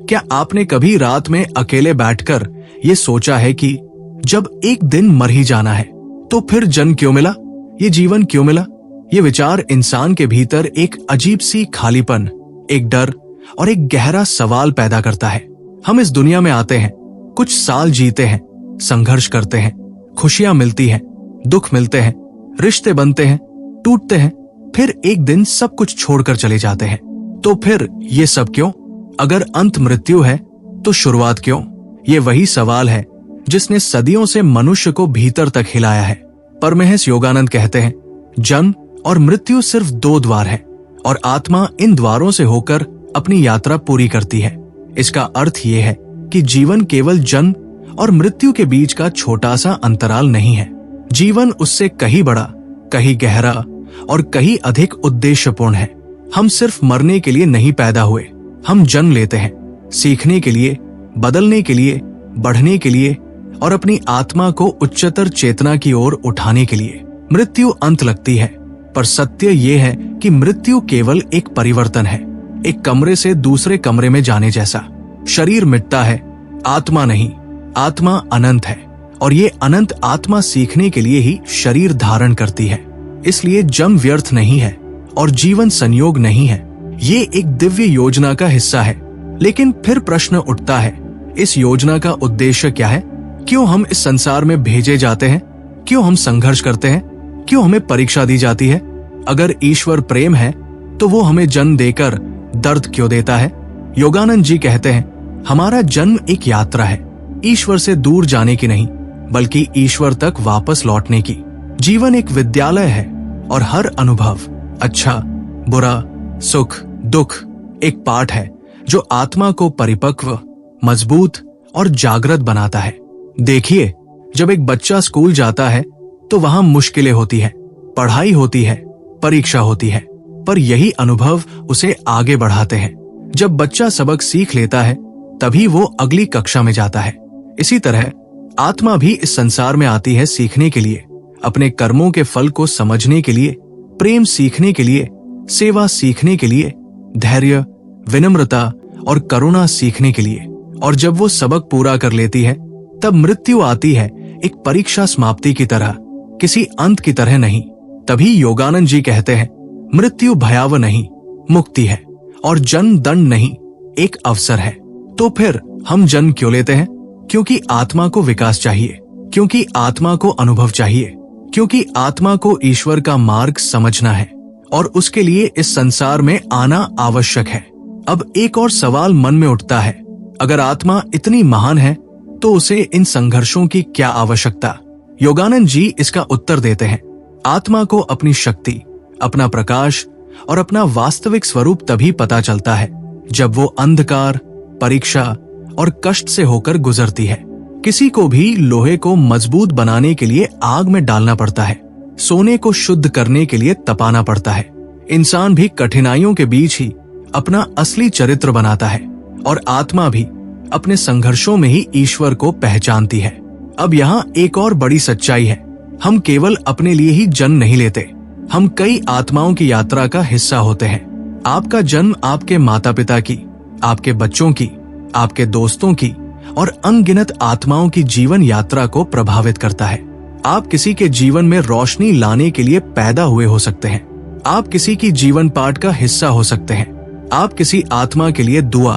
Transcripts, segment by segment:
क्या आपने कभी रात में अकेले बैठकर ये सोचा है कि जब एक दिन मर ही जाना है तो फिर जन्म क्यों मिला, ये जीवन क्यों मिला? ये विचार इंसान के भीतर एक अजीब सी खालीपन, एक डर और एक गहरा सवाल पैदा करता है। हम इस दुनिया में आते हैं, कुछ साल जीते हैं, संघर्ष करते हैं, खुशियां मिलती हैं, दुख मिलते हैं, रिश्ते बनते हैं, टूटते हैं, फिर एक दिन सब कुछ छोड़कर चले जाते हैं। तो फिर ये सब क्यों? अगर अंत मृत्यु है तो शुरुआत क्यों? ये वही सवाल है जिसने सदियों से मनुष्य को भीतर तक हिलाया है। परमहंस योगानंद कहते हैं, जन्म और मृत्यु सिर्फ 2 द्वार है और आत्मा इन द्वारों से होकर अपनी यात्रा पूरी करती है। इसका अर्थ ये है कि जीवन केवल जन्म और मृत्यु के बीच का छोटा सा अंतराल नहीं है। जीवन उससे कहीं बड़ा, कहीं गहरा और कहीं अधिक उद्देश्यपूर्ण है। हम सिर्फ मरने के लिए नहीं पैदा हुए, हम जन्म लेते हैं सीखने के लिए, बदलने के लिए, बढ़ने के लिए और अपनी आत्मा को उच्चतर चेतना की ओर उठाने के लिए। मृत्यु अंत लगती है, पर सत्य ये है कि मृत्यु केवल एक परिवर्तन है, एक कमरे से दूसरे कमरे में जाने जैसा। शरीर मिटता है, आत्मा नहीं। आत्मा अनंत है और ये अनंत आत्मा सीखने के लिए ही शरीर धारण करती है। इसलिए जन्म व्यर्थ नहीं है और जीवन संयोग नहीं है। ये एक दिव्य योजना का हिस्सा है। लेकिन फिर प्रश्न उठता है, इस योजना का उद्देश्य क्या है? क्यों हम इस संसार में भेजे जाते हैं? क्यों हम संघर्ष करते हैं? क्यों हमें परीक्षा दी जाती है? अगर ईश्वर प्रेम है तो वो हमें जन्म देकर दर्द क्यों देता है? योगानंद जी कहते हैं, हमारा जन्म एक यात्रा है, ईश्वर से दूर जाने की नहीं, बल्कि ईश्वर तक वापस लौटने की। जीवन एक विद्यालय है और हर अनुभव, अच्छा बुरा, सुख दुख, एक पाठ है जो आत्मा को परिपक्व, मजबूत और जागृत बनाता है। देखिए, जब एक बच्चा स्कूल जाता है तो वहां मुश्किलें होती है, पढ़ाई होती है, परीक्षा होती है, पर यही अनुभव उसे आगे बढ़ाते हैं। जब बच्चा सबक सीख लेता है तभी वो अगली कक्षा में जाता है। इसी तरह आत्मा भी इस संसार में आती है सीखने के लिए, अपने कर्मों के फल को समझने के लिए, प्रेम सीखने के लिए, सेवा सीखने के लिए, धैर्य, विनम्रता और करुणा सीखने के लिए। और जब वो सबक पूरा कर लेती है तब मृत्यु आती है, एक परीक्षा समाप्ति की तरह, किसी अंत की तरह नहीं। तभी योगानंद जी कहते हैं, मृत्यु भयावह नहीं, मुक्ति है और जन्म दंड नहीं, एक अवसर है। तो फिर हम जन्म क्यों लेते हैं? क्योंकि आत्मा को विकास चाहिए, क्योंकि आत्मा को अनुभव चाहिए, क्योंकि आत्मा को ईश्वर का मार्ग समझना है और उसके लिए इस संसार में आना आवश्यक है। अब एक और सवाल मन में उठता है, अगर आत्मा इतनी महान है तो उसे इन संघर्षों की क्या आवश्यकता? योगानंद जी इसका उत्तर देते हैं, आत्मा को अपनी शक्ति, अपना प्रकाश और अपना वास्तविक स्वरूप तभी पता चलता है जब वो अंधकार, परीक्षा और कष्ट से होकर गुजरती है। किसी को भी लोहे को मजबूत बनाने के लिए आग में डालना पड़ता है, सोने को शुद्ध करने के लिए तपाना पड़ता है। इंसान भी कठिनाइयों के बीच ही अपना असली चरित्र बनाता है और आत्मा भी अपने संघर्षों में ही ईश्वर को पहचानती है। अब यहाँ एक और बड़ी सच्चाई है, हम केवल अपने लिए ही जन्म नहीं लेते, हम कई आत्माओं की यात्रा का हिस्सा होते हैं। आपका जन्म आपके माता पिता की, आपके बच्चों की, आपके दोस्तों की और अनगिनत आत्माओं की जीवन यात्रा को प्रभावित करता है। आप किसी के जीवन में रोशनी लाने के लिए पैदा हुए हो सकते हैं, आप किसी की जीवन पाठ का हिस्सा हो सकते हैं, आप किसी आत्मा के लिए दुआ,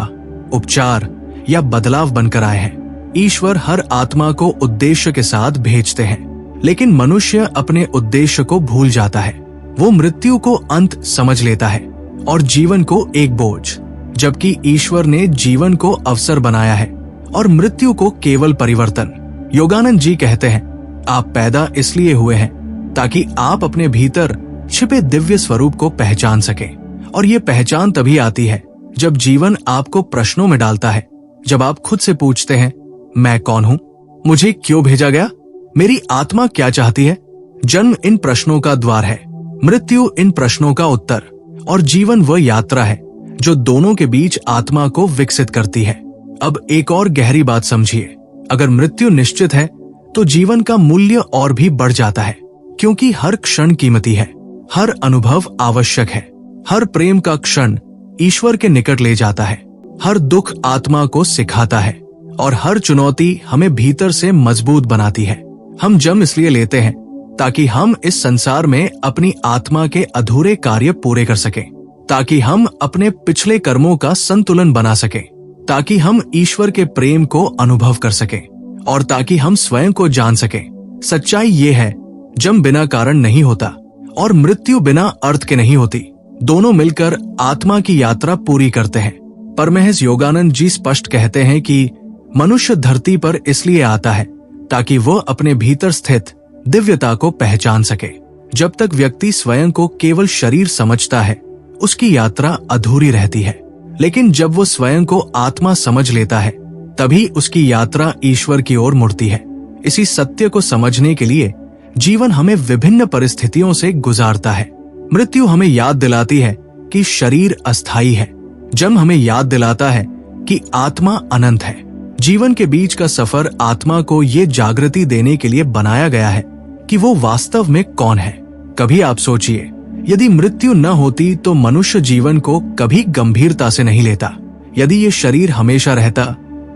उपचार या बदलाव बनकर आए हैं। ईश्वर हर आत्मा को उद्देश्य के साथ भेजते हैं, लेकिन मनुष्य अपने उद्देश्य को भूल जाता है। वो मृत्यु को अंत समझ लेता है और जीवन को एक बोझ, जबकि ईश्वर ने जीवन को अवसर बनाया है और मृत्यु को केवल परिवर्तन। योगानंद जी कहते हैं, आप पैदा इसलिए हुए हैं ताकि आप अपने भीतर छिपे दिव्य स्वरूप को पहचान सकें, और ये पहचान तभी आती है जब जीवन आपको प्रश्नों में डालता है, जब आप खुद से पूछते हैं, मैं कौन हूँ, मुझे क्यों भेजा गया, मेरी आत्मा क्या चाहती है। जन्म इन प्रश्नों का द्वार है, मृत्यु इन प्रश्नों का उत्तर, और जीवन वह यात्रा है जो दोनों के बीच आत्मा को विकसित करती है। अब एक और गहरी बात समझिए, अगर मृत्यु निश्चित है तो जीवन का मूल्य और भी बढ़ जाता है, क्योंकि हर क्षण कीमती है, हर अनुभव आवश्यक है, हर प्रेम का क्षण ईश्वर के निकट ले जाता है। हर दुख आत्मा को सिखाता है और हर चुनौती हमें भीतर से मजबूत बनाती है। हम जन्म इसलिए लेते हैं ताकि हम इस संसार में अपनी आत्मा के अधूरे कार्य पूरे कर सकें, ताकि हम अपने पिछले कर्मों का संतुलन बना सकें, ताकि हम ईश्वर के प्रेम को अनुभव कर सकें और ताकि हम स्वयं को जान सकें। सच्चाई ये है, जन्म बिना कारण नहीं होता और मृत्यु बिना अर्थ के नहीं होती। दोनों मिलकर आत्मा की यात्रा पूरी करते हैं। परमहंस योगानंद जी स्पष्ट कहते हैं कि मनुष्य धरती पर इसलिए आता है ताकि वह अपने भीतर स्थित दिव्यता को पहचान सके। जब तक व्यक्ति स्वयं को केवल शरीर समझता है, उसकी यात्रा अधूरी रहती है। लेकिन जब वो स्वयं को आत्मा समझ लेता है, तभी उसकी यात्रा ईश्वर की ओर मुड़ती है। इसी सत्य को समझने के लिए जीवन हमें विभिन्न परिस्थितियों से गुजारता है। मृत्यु हमें याद दिलाती है कि शरीर अस्थायी है। जन्म हमें याद दिलाता है कि आत्मा अनंत है। जीवन के बीच का सफर आत्मा को ये जागृति देने के लिए बनाया गया है कि वो वास्तव में कौन है। कभी आप सोचिए, यदि मृत्यु न होती तो मनुष्य जीवन को कभी गंभीरता से नहीं लेता। यदि ये शरीर हमेशा रहता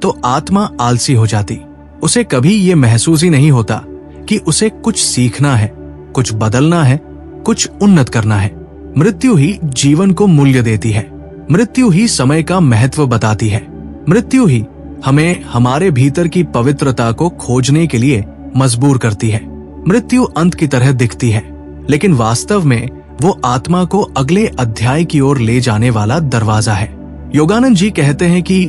तो आत्मा आलसी हो जाती। उसे कभी ये महसूस ही नहीं होता कि उसे कुछ सीखना है, कुछ बदलना है, कुछ उन्नत करना है। मृत्यु ही जीवन को मूल्य देती है। मृत्यु ही समय का महत्व बताती है। मृत्यु ही हमें हमारे भीतर की पवित्रता को खोजने के लिए मजबूर करती है। मृत्यु अंत की तरह दिखती है, लेकिन वास्तव में वो आत्मा को अगले अध्याय की ओर ले जाने वाला दरवाजा है। योगानंद जी कहते हैं कि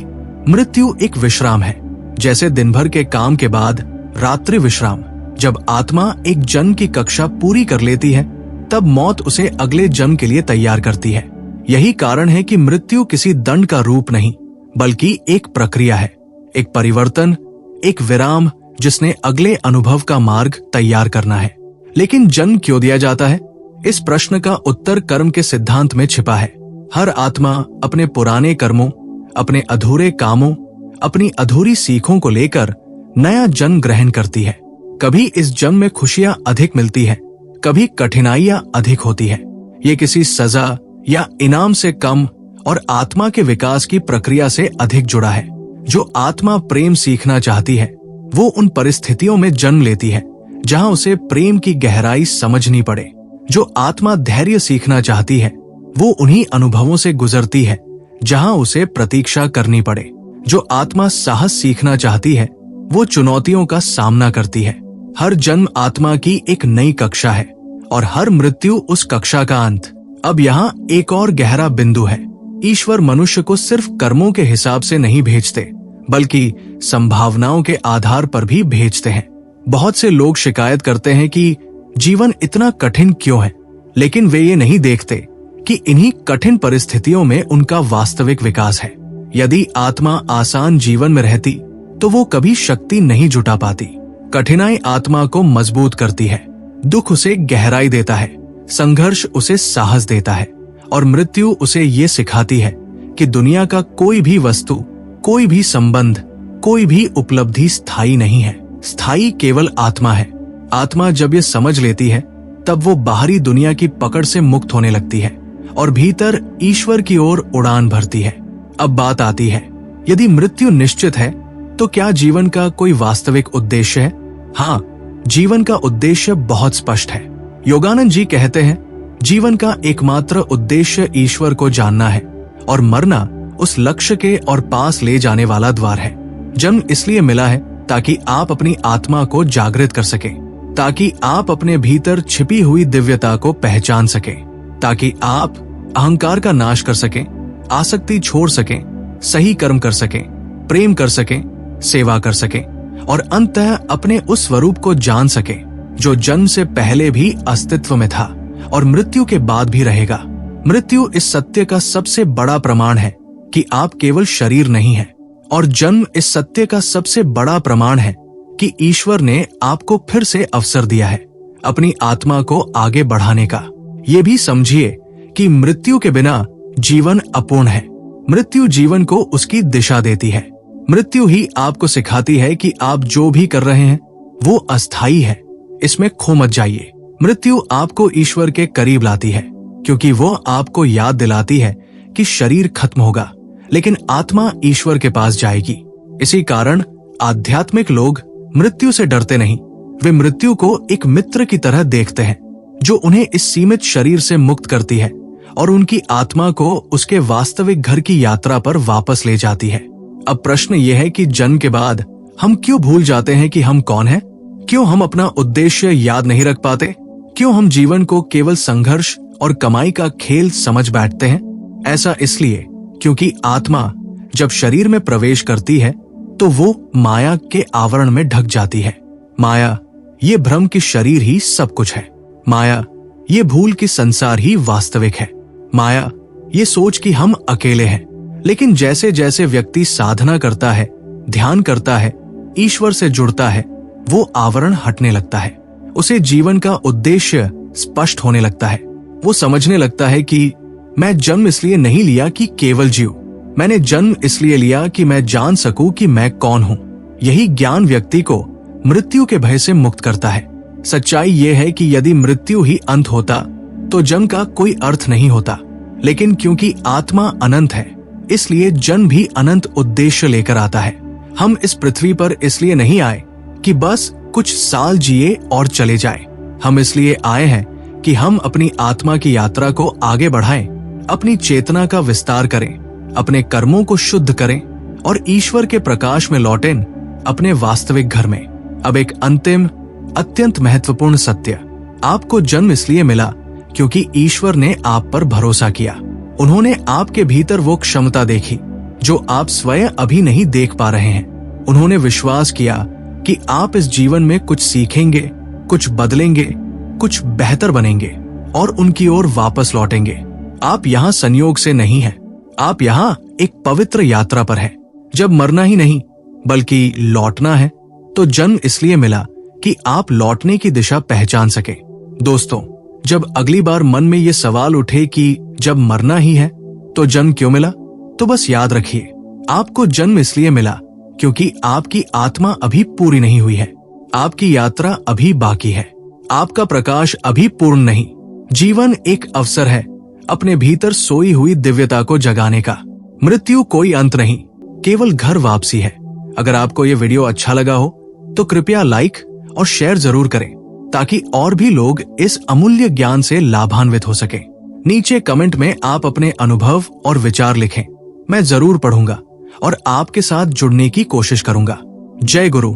मृत्यु एक विश्राम है, जैसे दिन भर के काम के बाद रात्रि विश्राम। जब आत्मा एक जन्म की कक्षा पूरी कर लेती है, तब मौत उसे अगले जन्म के लिए तैयार करती है। यही कारण है कि मृत्यु किसी दंड का रूप नहीं, बल्कि एक प्रक्रिया है, एक परिवर्तन, एक विराम जिसने अगले अनुभव का मार्ग तैयार करना है। लेकिन जन्म क्यों दिया जाता है? इस प्रश्न का उत्तर कर्म के सिद्धांत में छिपा है। हर आत्मा अपने पुराने कर्मों, अपने अधूरे कामों, अपनी अधूरी सीखों को लेकर नया जन्म ग्रहण करती है। कभी इस जन्म में खुशियां अधिक मिलती है, कभी कठिनाइयां अधिक होती है। ये किसी सजा या इनाम से कम और आत्मा के विकास की प्रक्रिया से अधिक जुड़ा है। जो आत्मा प्रेम सीखना चाहती है, वो उन परिस्थितियों में जन्म लेती है जहां उसे प्रेम की गहराई समझनी पड़े। जो आत्मा धैर्य सीखना चाहती है, वो उन्हीं अनुभवों से गुजरती है जहां उसे प्रतीक्षा करनी पड़े। जो आत्मा साहस सीखना चाहती है, वो चुनौतियों का सामना करती है। हर जन्म आत्मा की एक नई कक्षा है और हर मृत्यु उस कक्षा का अंत। अब यहाँ एक और गहरा बिंदु है। ईश्वर मनुष्य को सिर्फ कर्मों के हिसाब से नहीं भेजते, बल्कि संभावनाओं के आधार पर भी भेजते हैं। बहुत से लोग शिकायत करते हैं कि जीवन इतना कठिन क्यों है, लेकिन वे ये नहीं देखते कि इन्हीं कठिन परिस्थितियों में उनका वास्तविक विकास है। यदि आत्मा आसान जीवन में रहती तो वो कभी शक्ति नहीं जुटा पाती। कठिनाई आत्मा को मजबूत करती है, दुख उसे गहराई देता है, संघर्ष उसे साहस देता है और मृत्यु उसे ये सिखाती है कि दुनिया का कोई भी वस्तु, कोई भी संबंध, कोई भी उपलब्धि स्थायी नहीं है। स्थायी केवल आत्मा है। आत्मा जब ये समझ लेती है, तब वो बाहरी दुनिया की पकड़ से मुक्त होने लगती है और भीतर ईश्वर की ओर उड़ान भरती है। अब बात आती है, यदि मृत्यु निश्चित है तो क्या जीवन का कोई वास्तविक उद्देश्य है? हाँ, जीवन का उद्देश्य बहुत स्पष्ट है। योगानंद जी कहते हैं, जीवन का एकमात्र उद्देश्य ईश्वर को जानना है और मरना उस लक्ष्य के और पास ले जाने वाला द्वार है। जन्म इसलिए मिला है ताकि आप अपनी आत्मा को जागृत कर सकें, ताकि आप अपने भीतर छिपी हुई दिव्यता को पहचान सकें, ताकि आप अहंकार का नाश कर सकें, आसक्ति छोड़ सकें, सही कर्म कर सकें, प्रेम कर सकें, सेवा कर सकें और अंततः अपने उस स्वरूप को जान सकें जो जन्म से पहले भी अस्तित्व में था और मृत्यु के बाद भी रहेगा। मृत्यु इस सत्य का सबसे बड़ा प्रमाण है कि आप केवल शरीर नहीं हैं, और जन्म इस सत्य का सबसे बड़ा प्रमाण है कि ईश्वर ने आपको फिर से अवसर दिया है अपनी आत्मा को आगे बढ़ाने का। ये भी समझिए कि मृत्यु के बिना जीवन अपूर्ण है। मृत्यु जीवन को उसकी दिशा देती है। मृत्यु ही आपको सिखाती है कि आप जो भी कर रहे हैं वो अस्थायी है, इसमें खो मत जाइए। मृत्यु आपको ईश्वर के करीब लाती है, क्योंकि वो आपको याद दिलाती है कि शरीर खत्म होगा, लेकिन आत्मा ईश्वर के पास जाएगी। इसी कारण आध्यात्मिक लोग मृत्यु से डरते नहीं। वे मृत्यु को एक मित्र की तरह देखते हैं जो उन्हें इस सीमित शरीर से मुक्त करती है और उनकी आत्मा को उसके वास्तविक घर की यात्रा पर वापस ले जाती है। अब प्रश्न यह है कि जन्म के बाद हम क्यों भूल जाते हैं कि हम कौन हैं? क्यों हम अपना उद्देश्य याद नहीं रख पाते? क्यों हम जीवन को केवल संघर्ष और कमाई का खेल समझ बैठते हैं? ऐसा इसलिए क्योंकि आत्मा जब शरीर में प्रवेश करती है तो वो माया के आवरण में ढक जाती है। माया ये भ्रम कि शरीर ही सब कुछ है। माया ये भूल कि संसार ही वास्तविक है। माया ये सोच कि हम अकेले हैं। लेकिन जैसे जैसे व्यक्ति साधना करता है, ध्यान करता है, ईश्वर से जुड़ता है, वो आवरण हटने लगता है। उसे जीवन का उद्देश्य स्पष्ट होने लगता है। वो समझने लगता है कि मैं जन्म इसलिए नहीं लिया कि केवल जीऊं। मैंने जन्म इसलिए लिया कि मैं जान सकूं कि मैं कौन हूं। यही ज्ञान व्यक्ति को मृत्यु के भय से मुक्त करता है। सच्चाई ये है कि यदि मृत्यु ही अंत होता तो जन्म का कोई अर्थ नहीं होता। लेकिन क्योंकि आत्मा अनंत है, इसलिए जन्म भी अनंत उद्देश्य लेकर आता है। हम इस पृथ्वी पर इसलिए नहीं आए कि बस कुछ साल जिए और चले जाए। हम इसलिए आए हैं कि हम अपनी आत्मा की यात्रा को आगे बढ़ाएं, अपनी चेतना का विस्तार करें, अपने कर्मों को शुद्ध करें और ईश्वर के प्रकाश में लौटें अपने वास्तविक घर में। अब एक अंतिम अत्यंत महत्वपूर्ण सत्य, आपको जन्म इसलिए मिला क्योंकि ईश्वर ने आप पर भरोसा किया। उन्होंने आपके भीतर वो क्षमता देखी जो आप स्वयं अभी नहीं देख पा रहे हैं। उन्होंने विश्वास किया कि आप इस जीवन में कुछ सीखेंगे, कुछ बदलेंगे, कुछ बेहतर बनेंगे और उनकी ओर वापस लौटेंगे। आप यहाँ संयोग से नहीं हैं। आप यहाँ एक पवित्र यात्रा पर हैं। जब मरना ही नहीं बल्कि लौटना है तो जन्म इसलिए मिला कि आप लौटने की दिशा पहचान सके। दोस्तों, जब अगली बार मन में ये सवाल उठे कि जब मरना ही है तो जन्म क्यों मिला, तो बस याद रखिए, आपको जन्म इसलिए मिला क्योंकि आपकी आत्मा अभी पूरी नहीं हुई है। आपकी यात्रा अभी बाकी है। आपका प्रकाश अभी पूर्ण नहीं। जीवन एक अवसर है अपने भीतर सोई हुई दिव्यता को जगाने का। मृत्यु कोई अंत नहीं, केवल घर वापसी है। अगर आपको ये वीडियो अच्छा लगा हो तो कृपया लाइक और शेयर जरूर करें ताकि और भी लोग इस अमूल्य ज्ञान से लाभान्वित हो सके। नीचे कमेंट में आप अपने अनुभव और विचार लिखें। मैं जरूर पढ़ूंगा और आपके साथ जुड़ने की कोशिश करूंगा। जय गुरु।